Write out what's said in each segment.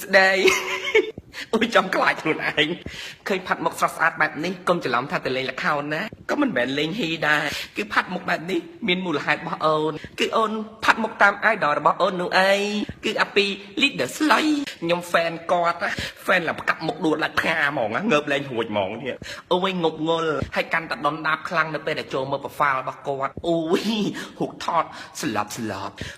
ស្ដីអូយចំខ្លាចខ្លួនឯងឃើញផាត់មុខស្រស់ស្អាតបែបនេះកុំច្រឡំថាទៅលេងល្ខោនណាក៏មិនមែនលេងហ៊ីដែរគឺផាត់មុខបែបនេះមានមូលហេតុរបស់អូនគឺអូនផាត់មុខតាម idol របស់អូននោះឯងគឺអាពី leader slay ខ្ញុំ fan គាត់ fan ឡើងផ្កាប់មុខដួលដាច់ផ្កាហ្មងងើបលេងរួចហ្មងនេះអូយងប់ងល់ហើយកាន់តែដុនដាបខ្លាំងនៅពេលដែលចូលមើល profile របស់គាត់អូយហុកថតស្លាប់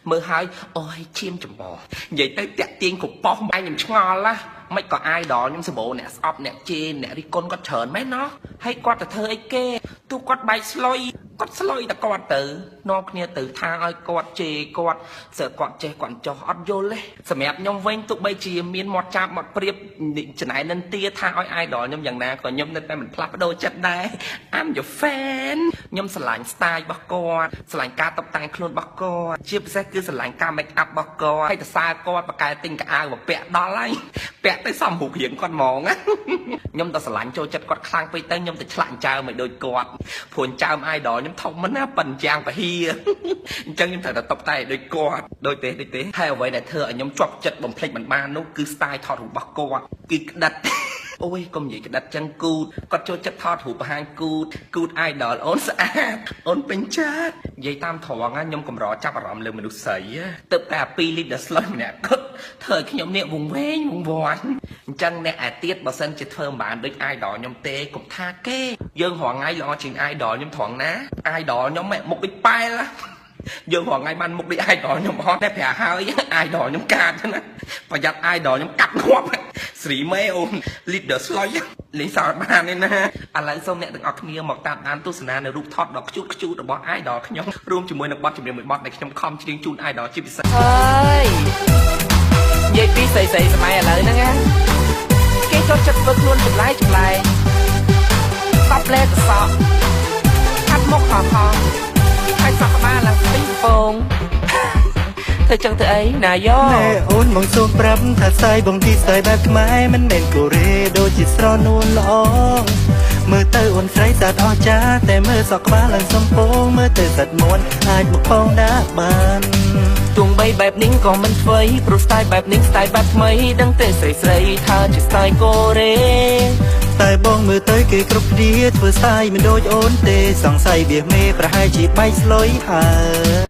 មើលហើយអូយឈាមចំបោះនិយាយទៅតាក់ទាញកប៉ោះឯងខ្ញុំឆ្ងល់ណាមិនក៏ idol ខ្ញុំសម្បូរអ្នកស្អប់អ្នកជេរអ្នករិះគន់គាត់ច្រើនមែនណោះហើយគាត់ទៅធ្វើអីគេទូគាត់បែកស្លុយគាត់ស្លុយតែគាត់ទៅនាំគ្នាទៅថាឲ្យគាត់ជេរគាត់សើគាត់ចេះគាត់ចោះអត់យល់ទេសម្រាប់ខ្ញុំវិញទោះបីជាមានមាត់ចាប់មាត់ព្រៀបចំណែននិន្ទាថាឲ្យ idol ខ្ញុំយ៉ាងណាក៏ខ្ញុំនៅតែមិនផ្លាស់ប្ដូរចិត្តដែរ I'm your fan ខ្ញុំស្រឡាញ់ style របស់គាត់ស្រឡាញ់ការតុបតែងខ្លួនរបស់គាត់ជាពិសេសគឺស្រឡាញ់ការ make up របស់គាត់ហើយតសើគាត់បកកែទិញកៅអៅមកពាក់ដល់ហើយពាក់ទៅសមរូបរាងគាត់ហ្មងខ្ញុំទៅស្រឡាញ់ចូលចិត្តគាត់ខ្លាំងពេកទៅខ្ញុំទៅឆ្លាក់ចើមឲ្យដូចគាត់ព្រោះចើម idol ខ្ញុំធំមិនណាប៉ិនយ៉ាងពហិអញ្ចឹងខ្ញុំត្រូវតែតុបតែងដូចគាត់ដូចទេហើយអ្វីដែលធ្វើឲ្យខ្ញុំជាប់ចិត្តបំភ្លេចមិនបាននោះគឺ style ថតរូបរបស់គាត់គឺក្តិតអូយកុំនិយាយក្តិតចឹងគូតគាត់ចូលចិត្តថតរូបបង្ហាញគូត idol អូនស្អាតអូនពេញចិត្តនិយាយតាមត្រង់ខ្ញុំកម្រចាប់អារម្មណ៍លើមនុស្សស្រីទៅតែពី leader slot ម្នាក់គាត់ធ្វើឲ្យខ្ញុំនេះវង្វេងវង្វាន់អញ្ចឹងអ្នកឯទៀតបើសិនជាធ្វើមិនបានដូច idol ខ្ញុំទេកុំថាគេយើងរងថ្ងៃល្អជាង idol ខ្ញុំត្រង់ណា idol ខ្ញុំមុខដូចប៉ែលយើងរងថ្ងៃបានមុខដូច idol ខ្ញុំអត់តែប្រាហើយ idol ខ្ញុំកាចណាប្រយ័ត្ន idol ខ្ញុំកាត់ងាប់ស្រីមេអូន leader slot លេងសើចបានទេណាឥឡូវសូមអ្នកទាំងអស់គ្នាមកតាមដានទស្សនានៅរូបថតដ៏ខ្ជូតរបស់ idol ខ្ញុំរួមជាមួយនឹងបទចម្រៀងមួយបទដែលខ្ញុំខំច្រៀងជូន idol ជាពិសេសហើយនិយាយពីស្រីសម័យឥឡូវហ្នឹងណាគេចូលចិត្តធ្វើខ្លួនចម្លែកស្បលេតសក់កាត់មុខខំហើយសក់ក្បាលឡើងពីងពងធ្វើចឹងធ្វើអីណាយ៉ណែអូនមកសូមប្រាប់ថាស្អីបងទីស្អីបែបខ្មែរមិនមែនកូរ៉េដូចជាស្រនួនល្អមើលទៅអូនស្រីស្អាតអស្ចារ្យតែមើលសក់ក្បាលឡើងសំពងមើលទៅសាច់មួនអាចមកផងដាក់បានទោះបីបែបនេះក៏មិនធ្វើព្រោះ style បែបនេះ style បែបថ្មីដឹងទេស្រីថាជា style កូរ៉េតែបងមើលទៅគេគ្រប់គ្នាធ្វើ style មិនដូចអូនទេសង្ស័យវាមេប្រហែលជាបែកស្លុយហើយ